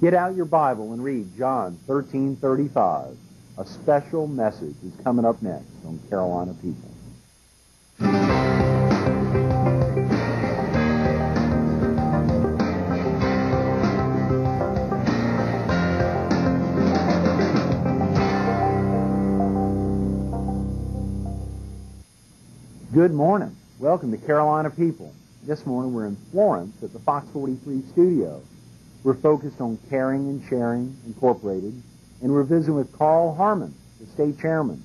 Get out your Bible and read John 13:35. A special message is coming up next on Carolina People. Good morning. Welcome to Carolina People. This morning we're in Florence at the Fox 43 studio. We're focused on Caring and Sharing Incorporated, and we're visiting with Carl Harmon, the state chairman.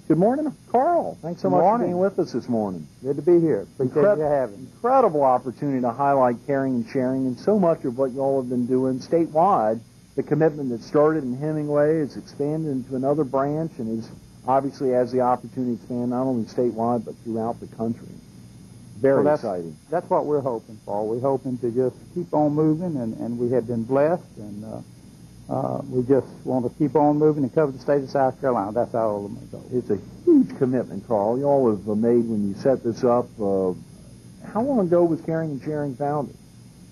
Good morning, Carl. Thanks so much for being with us this morning. Good to be here. Appreciate you having me. Incredible opportunity to highlight caring and sharing, and so much of what you all have been doing statewide. The commitment that started in Hemingway is expanded into another branch and is obviously has the opportunity to expand not only statewide but throughout the country. Very exciting. That's what we're hoping for. We're hoping to just keep on moving, and we have been blessed, and we just want to keep on moving and cover the state of South Carolina. That's our ultimate goal. It's a huge commitment, Carl. You all have made when you set this up. How long ago was Caring and Sharing founded?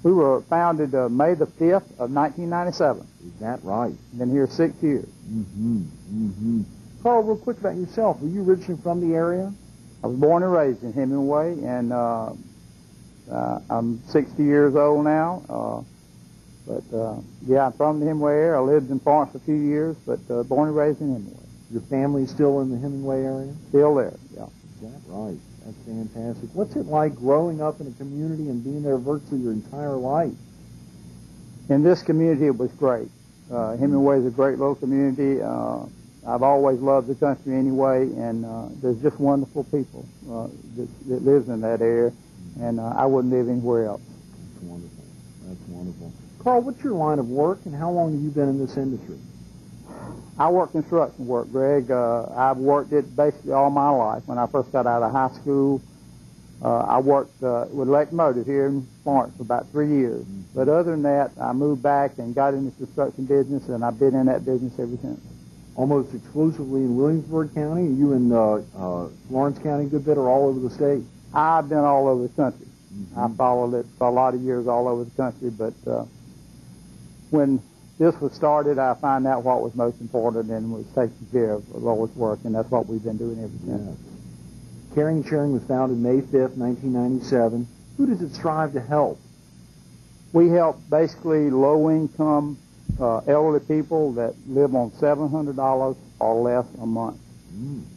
We were founded May the 5th of 1997. Is that right? Been here 6 years. Carl, real quick about yourself. Were you originally from the area? I was born and raised in Hemingway, and I'm 60 years old now. Yeah, I'm from the Hemingway area. I lived in Florence for a few years, but born and raised in Hemingway. Your family's still in the Hemingway area? Still there, yeah. Is that right? That's fantastic. What's it like growing up in a community and being there virtually your entire life? In this community, it was great. Hemingway is a great little community. I've always loved the country anyway, and there's just wonderful people that lives in that area, and I wouldn't live anywhere else. That's wonderful. That's wonderful. Carl, what's your line of work, and how long have you been in this industry? I work construction work, Greg. I've worked it basically all my life. When I first got out of high school, I worked with Locomotive here in Florence for about 3 years. But other than that, I moved back and got into the construction business, and I've been in that business ever since. Almost exclusively in Williamsburg County? Are you in Lawrence County a good bit, or all over the state? I've been all over the country. I followed it for a lot of years all over the country, but when this was started, I found out what was most important and was taking care of the Lord's work, and that's what we've been doing ever since. Yes. Caring and Sharing was founded May 5th, 1997. Who does it strive to help? We help basically low-income elderly people that live on $700 or less a month.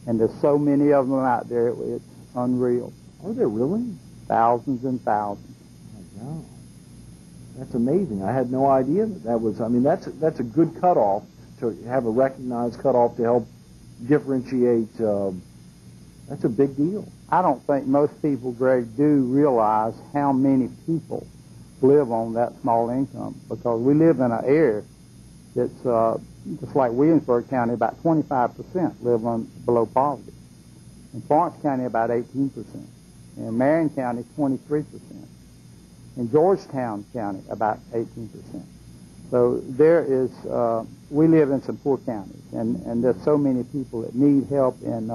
And there's so many of them out there, it's unreal. Are there really? Thousands and thousands. Oh, my God. That's amazing. I had no idea that was, I mean, that's a good cutoff, to have a recognized cutoff to help differentiate. That's a big deal. I don't think most people, Greg, do realize how many people live on that small income, because we live in an area that's just like Williamsburg County, about 25% live on below poverty. In Florence County, about 18%. In Marion County, 23%. In Georgetown County, about 18%. So there is, we live in some poor counties, and there's so many people that need help, and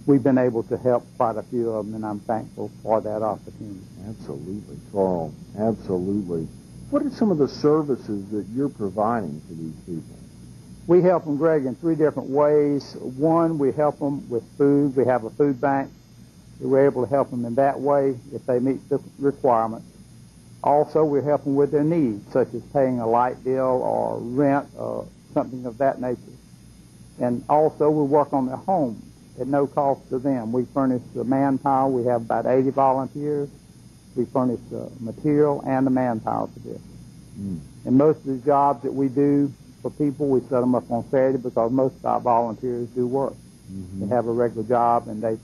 we've been able to help quite a few of them, and I'm thankful for that opportunity. Absolutely, Carl. Absolutely. What are some of the services that you're providing to these people? We help them, Greg, in 3 different ways. One, we help them with food. We have a food bank. We're able to help them in that way if they meet the requirements. Also, we help them with their needs, such as paying a light bill or rent or something of that nature. And also, we work on their homes at no cost to them. We furnish the manpower. We have about 80 volunteers. We furnish the material and the manpower for this. And most of the jobs that we do for people, we set them up on Saturday, because most of our volunteers do work. They have a regular job, and they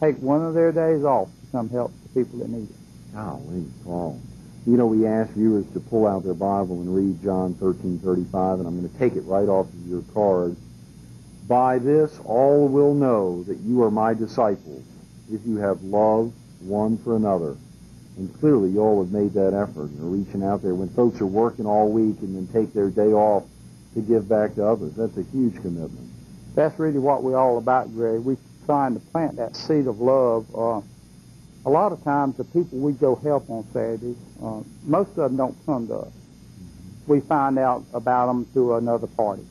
take one of their days off to come help the people that need it. Golly, Paul. You know, we ask viewers to pull out their Bible and read John 13:35, and I'm going to take it right off of your card. By this all will know that you are my disciples, if you have love one for another. And clearly you all have made that effort and are reaching out there when folks are working all week and then take their day off to give back to others. That's a huge commitment. That's really what we're all about, Greg. We're trying to plant that seed of love. A lot of times the people we go help on Saturdays, most of them don't come to us. we find out about them through another party.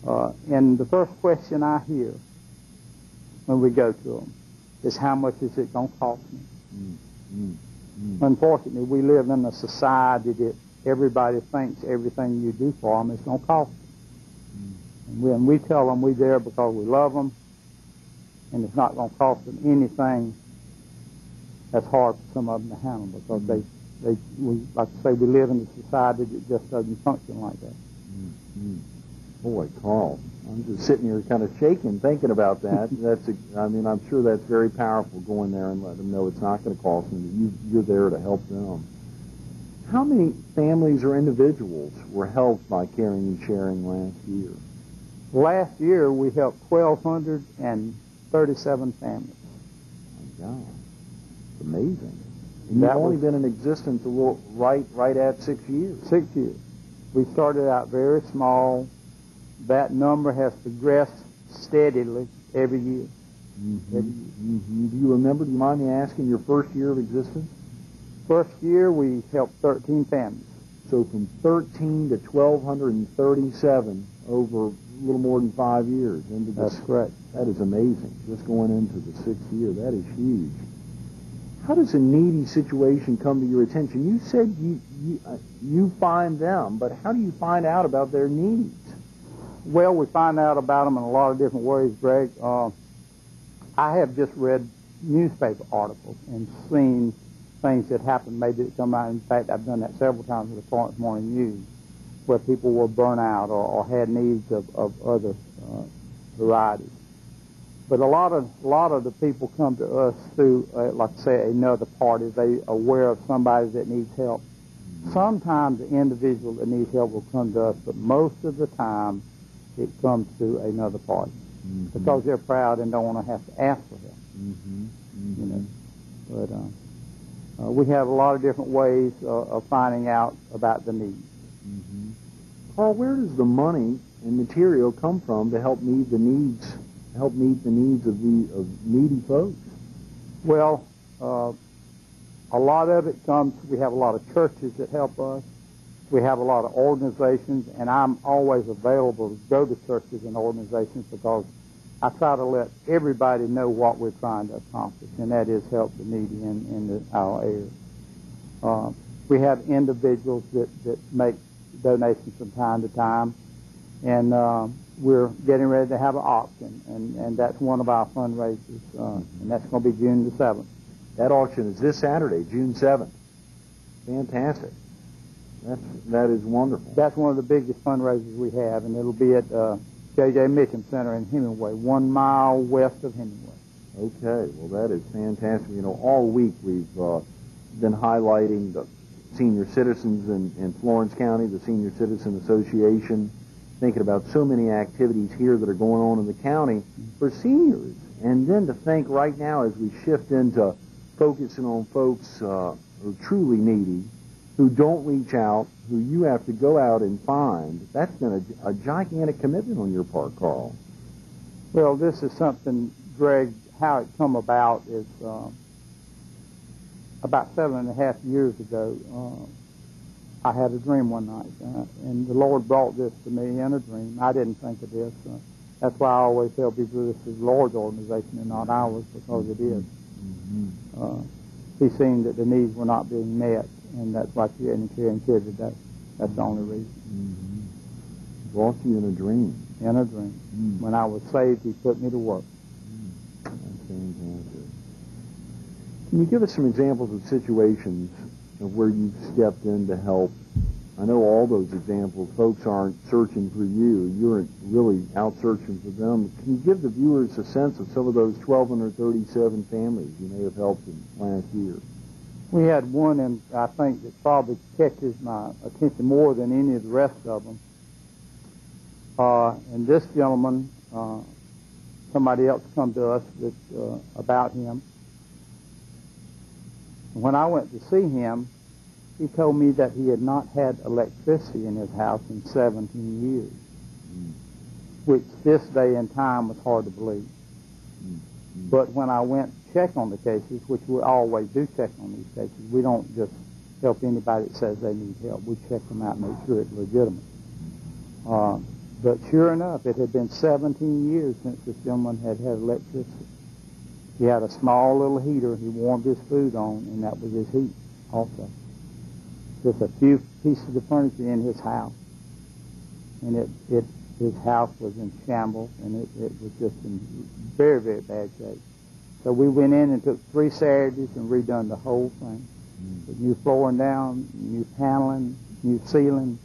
And the first question I hear when we go to them is, how much is it going to cost me? Unfortunately, we live in a society that everybody thinks everything you do for them is going to cost them. And when we tell them we're there because we love them, and it's not going to cost them anything, that's hard for some of them to handle, because we, like I say, we live in a society that just doesn't function like that. Boy, Carl, I'm just sitting here kind of shaking thinking about that. I mean, I'm sure that's very powerful, going there and letting them know it's not going to cost them, that you're there to help them. How many families or individuals were helped by Caring and Sharing last year? Last year, we helped 1,237 families. My God, it's amazing. And you've only been in existence a little, right at 6 years. 6 years. We started out very small. That number has progressed steadily every year. Every year. Do you remember, do you mind me asking, your first year of existence? First year, we helped 13 families. So from 13 to 1,237 over a little more than 5 years. That's correct. That is amazing. Just going into the 6th year, that is huge. How does a needy situation come to your attention? You said you find them, but how do you find out about their needs? Well, we find out about them in a lot of different ways, Greg. I have just read newspaper articles and seen things that happened, maybe that come out. In fact, I've done that several times with the Florence Morning News, where people were burnt out or had needs of other varieties. But a lot of the people come to us through, like I say, another party. They are aware of somebody that needs help. Sometimes the individual that needs help will come to us, but most of the time it comes through another party, because they're proud and don't want to have to ask for help. You know, but we have a lot of different ways of finding out about the needs. Paul, where does the money and material come from to help meet the needs? Help meet the needs of needy folks? Well, a lot of it comes, we have a lot of churches that help us. We have a lot of organizations, and I'm always available to go to churches and organizations, because I try to let everybody know what we're trying to accomplish, and that is help the needy in our area. We have individuals that make donations from time to time, and we're getting ready to have an auction, and that's one of our fundraisers, and that's going to be June the 7th. That auction is this Saturday, June 7th. Fantastic. That is wonderful. That's one of the biggest fundraisers we have, and it'll be at J.J. Mitchum Center in Hemingway, 1 mile west of Hemingway. Okay, well, that is fantastic. You know, all week we've been highlighting the senior citizens in Florence County, the Senior Citizen Association, thinking about so many activities here that are going on in the county for seniors. And then to think right now, as we shift into focusing on folks who are truly needy, who don't reach out, who you have to go out and find, that's been a gigantic commitment on your part, Carl. Well, this is something, Greg, how it come about is about 7.5 years ago, I had a dream one night, and the Lord brought this to me in a dream. I didn't think of this. That's why I always tell people this is the Lord's organization and not ours, because it is. He seen that the needs were not being met, and that's why you're in Caring Kids today. That's the only reason. Brought you in a dream. In a dream. When I was saved, He put me to work. That's fantastic. Can you give us some examples of situations of where you've stepped in to help? I know all those examples, folks aren't searching for you. You're really out searching for them. Can you give the viewers a sense of some of those 1,237 families you may have helped in last year? We had one, and I think that probably catches my attention more than any of the rest of them. And this gentleman, somebody else come to us about him. When I went to see him, he told me that he had not had electricity in his house in 17 years, which this day and time was hard to believe. But when I went to check on the cases, which we always do check on these cases, we don't just help anybody that says they need help. We check them out and make sure it's legitimate. But sure enough, it had been 17 years since this gentleman had electricity. He had a small little heater he warmed his food on, and that was his heat also. Just a few pieces of furniture in his house. And his house was in shambles, and it was just in very, very bad shape. So we went in and took 3 Saturdays and redone the whole thing. With new flooring down, new paneling, new ceiling,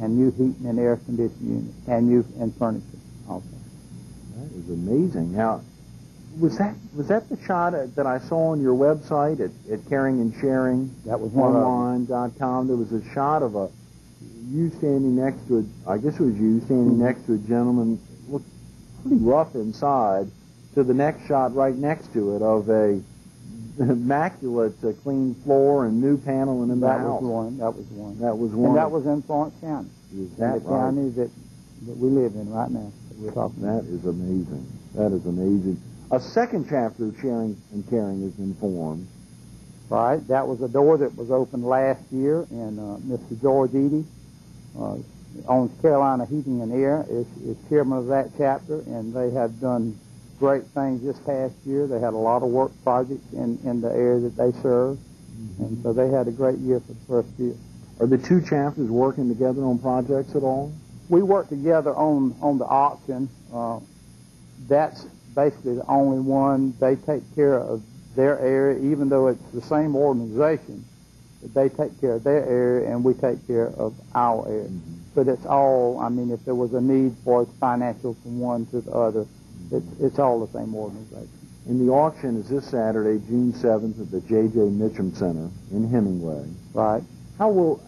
and new heating and air conditioning unit, and furniture also. That is amazing. Now, was that the shot that I saw on your website at Caring and Sharing? That was online.com. There was a shot of you standing next to I guess it was you standing next to a gentleman, looked pretty rough inside, to the next shot right next to it of a immaculate clean floor and new paneling in the house. That was one. That was one. That was one. And that was in Florence County. Is that the county that we live in right now. That we're talking about. That is amazing. That is amazing. A second chapter of Sharing and Caring has been formed. Right. That was a door that was opened last year, and Mr. George Eady, owns Carolina Heating and Air, is chairman of that chapter, and they have done great things this past year. They had a lot of work projects in the area that they serve, and so they had a great year for the first year. Are the two chapters working together on projects at all? We work together on the auction. That's basically the only one. They take care of their area, even though it's the same organization. They take care of their area, and we take care of our area. But it's all, I mean, if there was a need for financial from one to the other, it's all the same organization. And the auction is this Saturday, June 7th, at the J.J. Mitchum Center in Hemingway. Right. How would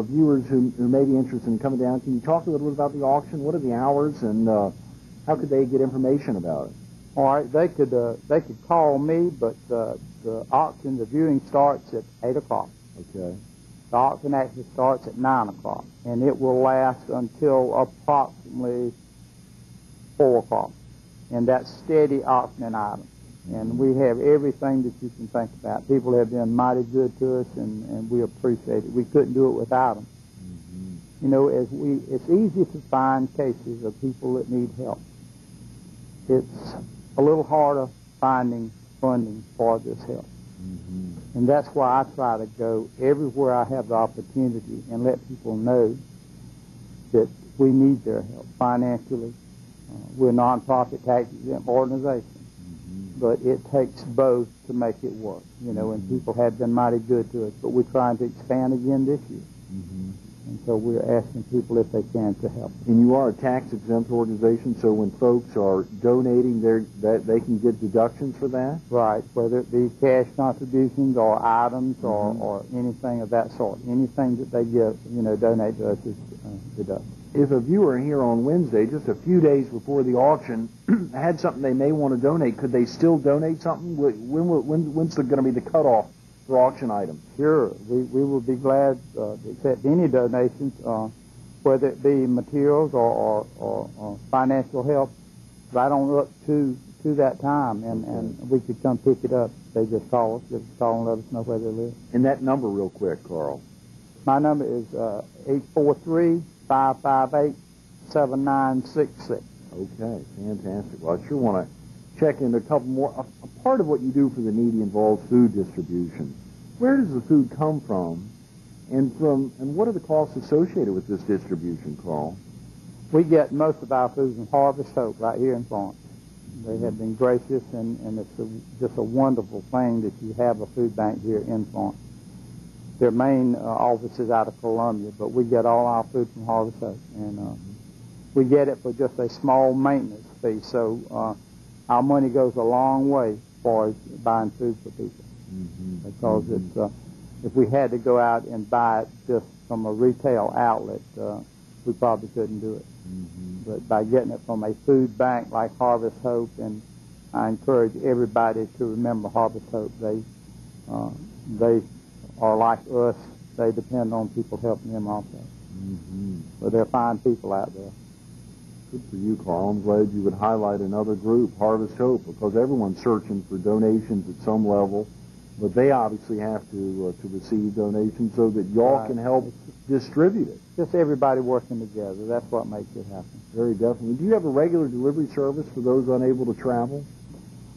viewers who may be interested in coming down, can you talk a little bit about the auction? What are the hours, and how could they get information about it? All right, they could call me, but the auction, the viewing starts at 8 o'clock. Okay. The auction actually starts at 9 o'clock, and it will last until approximately 4 o'clock. And that's steady auctioning items. And we have everything that you can think about. People have been mighty good to us, and we appreciate it. We couldn't do it without them. You know, it's easy to find cases of people that need help. It's a little harder finding funding for this help. And that's why I try to go everywhere I have the opportunity and let people know that we need their help financially. We're a non-profit tax-exempt organization, but it takes both to make it work, you know, and people have been mighty good to us, but we're trying to expand again this year. And so we're asking people if they can to help. And you are a tax-exempt organization, so when folks are donating, that they can get deductions for that? Right, whether it be cash contributions or items or anything of that sort. Anything that they give, you know, donate to us is deducted. If a viewer here on Wednesday, just a few days before the auction, had something they may want to donate, could they still donate something? When's going to be the cutoff for auction items? Sure. We will be glad to accept any donations, whether it be materials or financial help, right on up to that time, and we could come pick it up. They just call us, and let us know where they live. And that number real quick, Carl. My number is 843-558-7966. Okay, fantastic. Well, I sure want to check into a couple more. A part of what you do for the needy involves food distribution. Where does the food come from, and what are the costs associated with this distribution, Carl? We get most of our food from Harvest Hope right here in Florence. They have been gracious, and it's just a wonderful thing that you have a food bank here in Florence. Their main office is out of Columbia, but we get all our food from Harvest Hope, and we get it for just a small maintenance fee. So our money goes a long way as far as buying food for people, because it's if we had to go out and buy it just from a retail outlet, we probably couldn't do it. But by getting it from a food bank like Harvest Hope, and I encourage everybody to remember Harvest Hope. They are like us. They depend on people helping them also. But they're fine people out there. Good for you, Carl. I'm glad you would highlight another group, Harvest Hope, because everyone's searching for donations at some level. But they obviously have to receive donations so that y'all can help distribute it. Just everybody working together. That's what makes it happen. Very definitely. Do you have a regular delivery service for those unable to travel?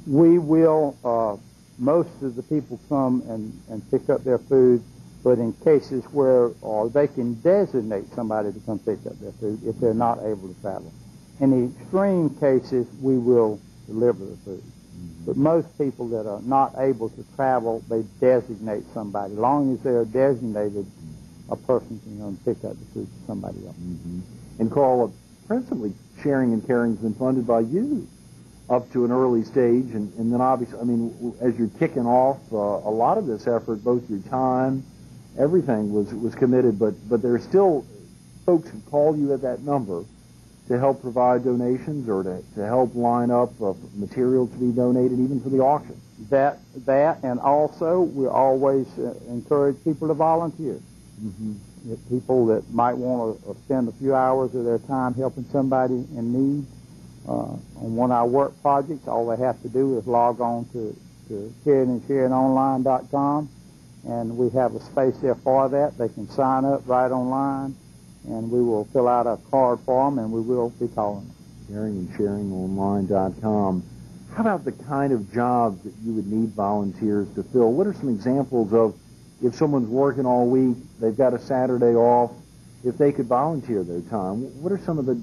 We will, most of the people come and pick up their food, but in cases where they can designate somebody to come pick up their food if they're not able to travel. In the extreme cases, we will deliver the food. But most people that are not able to travel, they designate somebody. As long as they are designated, a person can go and pick up the food for somebody else. And Carl, principally Sharing and Caring has been funded by you up to an early stage, and then obviously, I mean, as you're kicking off, a lot of this effort, both your time, everything was committed, but there are still folks who call you at that number to help provide donations or to help line up material to be donated, even for the auction. That, and also we always encourage people to volunteer. People that might want to spend a few hours of their time helping somebody in need. On one of our work projects, all they have to do is log on to caringandsharingonline.com, and we have a space there for that. They can sign up right online, and we will fill out a card for them, and we will be calling them. Caringandsharingonline.com. How about the kind of jobs that you would need volunteers to fill? What are some examples of, if someone's working all week, they've got a Saturday off, if they could volunteer their time, what are some of the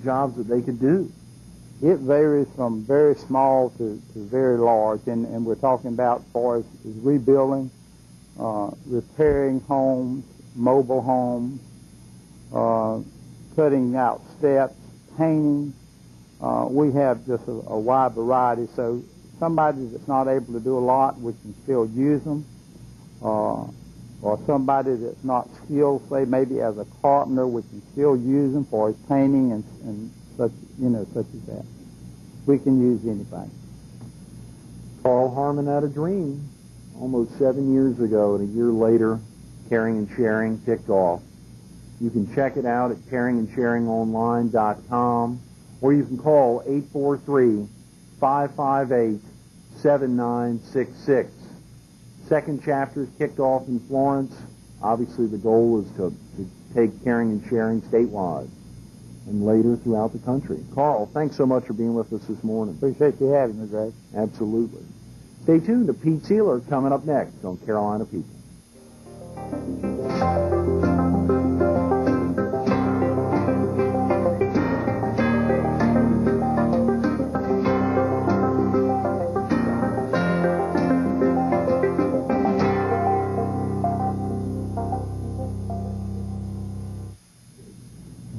jobs that they could do? It varies from very small to very large, and we're talking about as far as rebuilding, repairing homes, mobile homes, cutting out steps, painting. We have just a wide variety, so somebody that's not able to do a lot, we can still use them. Or somebody that's not skilled, say maybe as a carpenter, we can still use them for his painting and such, such as that. We can use anybody. Carl Harmon had a dream almost 7 years ago, and a year later, Caring and Sharing kicked off. You can check it out at caringandsharingonline.com, or you can call 843-558-7966. Second chapter is kicked off in Florence. Obviously, the goal is to take Caring and Sharing statewide and later throughout the country. Carl, thanks so much for being with us this morning. Appreciate you having me, Greg. Absolutely. Stay tuned to Pete Sieler coming up next on Carolina People.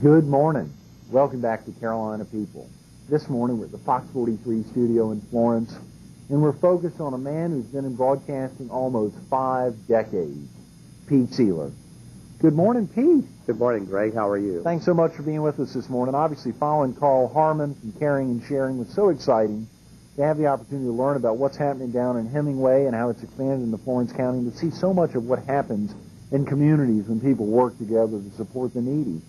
Good morning. Welcome back to Carolina People. This morning we're at the Fox 43 studio in Florence, and we're focused on a man who's been in broadcasting almost 5 decades, Pete Sieler. Good morning, Pete. Good morning, Greg. How are you? Thanks so much for being with us this morning. Obviously, following Carl Harmon from Caring and Sharing was so exciting to have the opportunity to learn about what's happening down in Hemingway and how it's expanded into Florence County, and to see so much of what happens in communities when people work together to support the needy.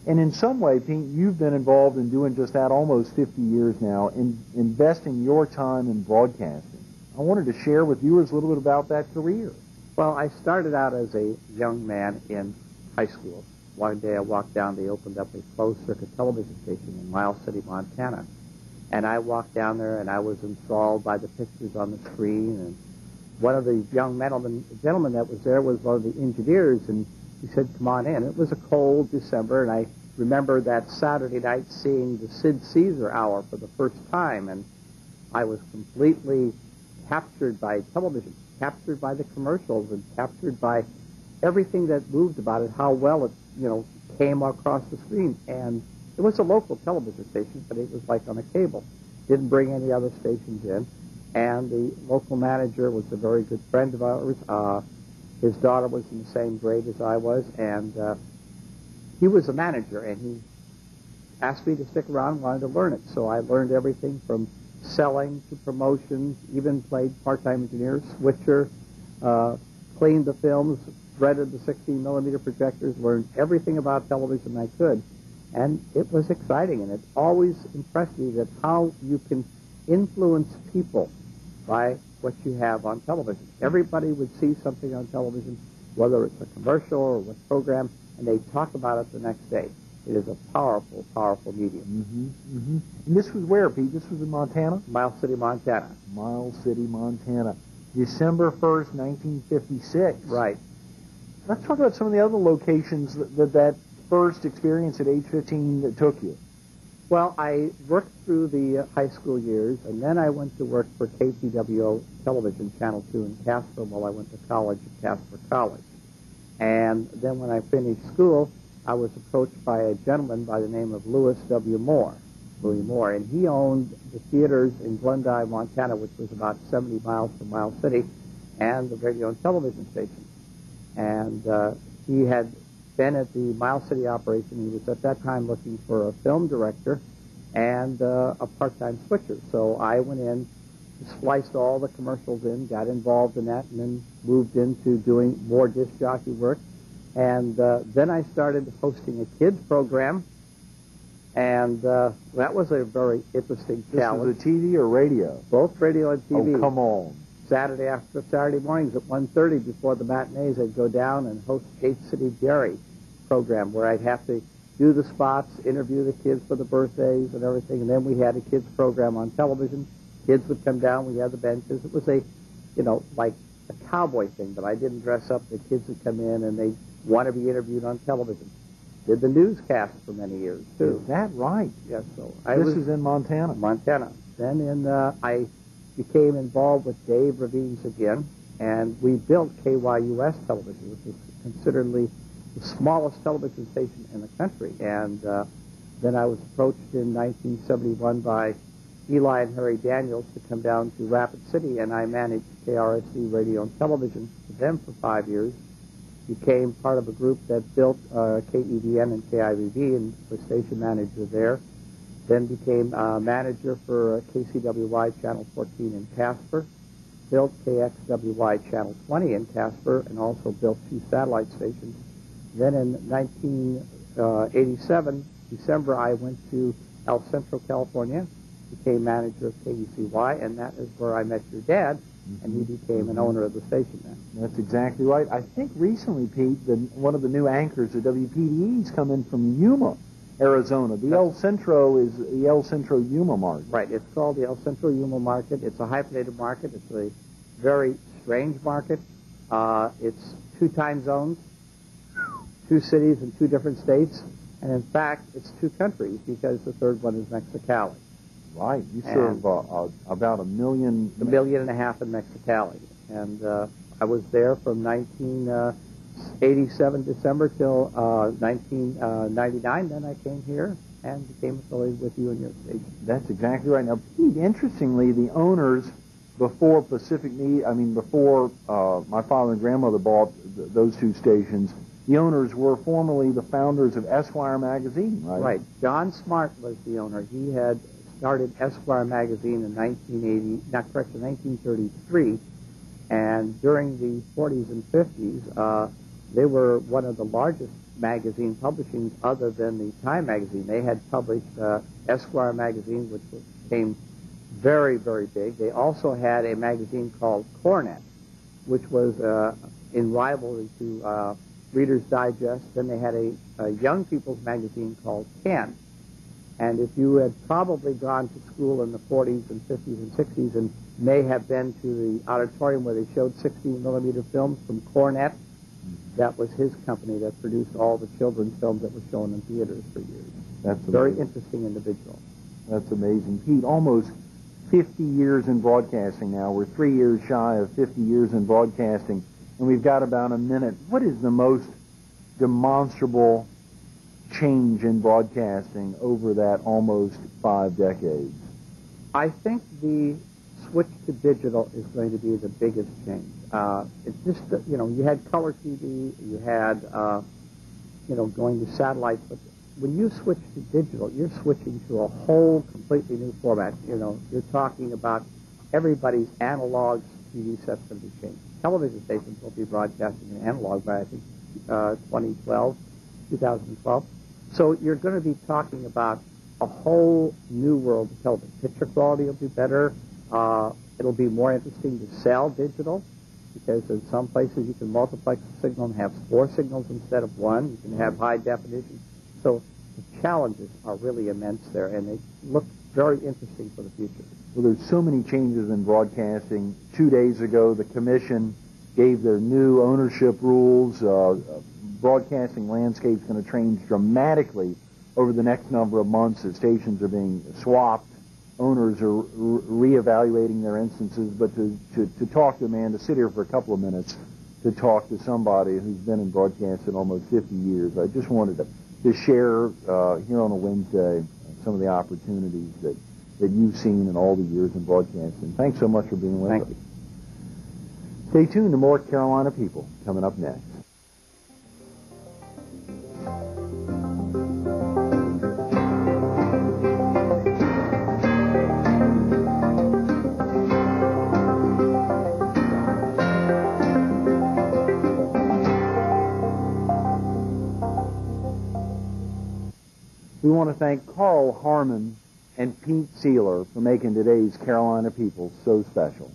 And in some way, Pete, you've been involved in doing just that almost 50 years now, in investing your time in broadcasting. I wanted to share with viewers a little bit about that career. Well, I started out as a young man in high school. One day I walked down, they opened up a closed-circuit television station in Miles City, Montana. And I walked down there, and I was enthralled by the pictures on the screen. And one of the gentlemen that was there was one of the engineers, and he said, "Come on in." It was a cold December, and I remember that Saturday night seeing the Sid Caesar Hour for the first time, and I was completely captured by television, captured by the commercials, and captured by everything that moved about it, how well it, came across the screen. And it was a local television station, but it was like on a cable. Didn't bring any other stations in. And the local manager was a very good friend of ours. His daughter was in the same grade as I was, and he was a manager, and he asked me to stick around and wanted to learn it. So I learned everything from selling to promotions, even played part-time engineer, switcher, cleaned the films, threaded the 16-millimeter projectors, learned everything about television I could. And it was exciting, and it always impressed me that how you can influence people by what you have on television. Everybody would see something on television, whether it's a commercial or what program, and they talk about it the next day. It is a powerful, powerful medium. And this was where, Pete? This was in Montana? Miles City, Montana. Miles City, Montana. December 1st, 1956. Right. Let's talk about some of the other locations that first experience at age 15 that took you. Well, I worked through the high school years, and then I went to work for KTWO Television, Channel 2 in Casper, while I went to college at Casper College. And then when I finished school, I was approached by a gentleman by the name of Louis Moore, and he owned the theaters in Glendive, Montana, which was about 70 miles from Miles City, and the radio and television station. And he had been at the Miles City operation. He was at that time looking for a film director and a part-time switcher. So I went in, spliced all the commercials in, got involved in that, and then moved into doing more disc jockey work. And then I started hosting a kids program, and that was a very interesting challenge. This was a TV or radio? Both radio and TV. Oh, come on. Saturday mornings at 1:30 before the matinees, I'd go down and host Gate City Dairy program, where I'd have to do the spots, interview the kids for the birthdays and everything, and then we had a kids program on television. Kids would come down, we had the benches. It was like a cowboy thing, but I didn't dress up. The kids would come in and they want to be interviewed on television. Did the newscast for many years, too. Is that right? Yes. So this is in Montana. Montana. Then I became involved with Dave Ravines again, and we built KYUS Television, which was considerably the smallest television station in the country. And then I was approached in 1971 by Eli and Harry Daniels to come down to Rapid City, and I managed KRSC Radio and Television for them for 5 years. Became part of a group that built KEDN and KIVV, and was station manager there. Then became manager for KCWY Channel 14 in Casper. Built KXWY Channel 20 in Casper, and also built 2 satellite stations. Then in 1987, December, I went to El Centro, California, became manager of KUCY, and that is where I met your dad, and he became an owner of the station then. That's exactly right. I think recently, Pete, one of the new anchors of WPDE's come in from Yuma, Arizona. The El Centro is the El Centro Yuma market. Right. It's called the El Centro Yuma market. It's a hyphenated market. It's a very strange market. It's 2 time zones, 2 cities in 2 different states, and in fact, it's 2 countries because the third one is Mexicali. Right. You serve about 1 million... 1.5 million in Mexicali. And I was there from 1987 December till 1999. Then I came here and became affiliated with you and your station. That's exactly right. Now, Pete, interestingly, the owners before before my father and grandmother bought those 2 stations, the owners were formerly the founders of Esquire magazine, right? Right. John Smart was the owner. He had started Esquire magazine in 1933, and during the 40s and 50s, they were one of the largest magazine publishings other than the Time magazine. They had published Esquire magazine, which became very, very big. They also had a magazine called Cornet, which was in rivalry to Reader's Digest. Then they had a young people's magazine called Ken. And if you had probably gone to school in the 40s and 50s and 60s and may have been to the auditorium where they showed 16-millimeter films from Cornet, that was his company that produced all the children's films that were shown in theaters for years. That's amazing. Very interesting individual. That's amazing. Pete, almost 50 years in broadcasting now. We're 3 years shy of 50 years in broadcasting, and we've got about a minute. What is the most demonstrable change in broadcasting over that almost 5 decades? I think the switch to digital is going to be the biggest change. It's just, you had color TV, you had, going to satellite, but when you switch to digital, you're switching to a whole completely new format. You're talking about everybody's analog TV set's going to be changed. Television stations will be broadcasting in analog by, I think, 2012. So you're going to be talking about a whole new world of television. Picture quality will be better. It'll be more interesting to sell digital, because in some places you can multiplex the signal and have 4 signals instead of 1. You can have high definition. So the challenges are really immense there, and they look very interesting for the future. Well, there's so many changes in broadcasting. 2 days ago, the Commission gave their new ownership rules. Broadcasting landscape's going to change dramatically over the next number of months as stations are being swapped. Owners are reevaluating their instances, but to talk to a man, to sit here for a couple of minutes, to talk to somebody who's been in broadcasting almost 50 years, I just wanted to share here on a Wednesday some of the opportunities that you've seen in all the years in broadcasting. Thanks so much for being with us. Thank you. Stay tuned to more Carolina People coming up next. We want to thank Carl Harmon and Pete Sieler for making today's Carolina People so special.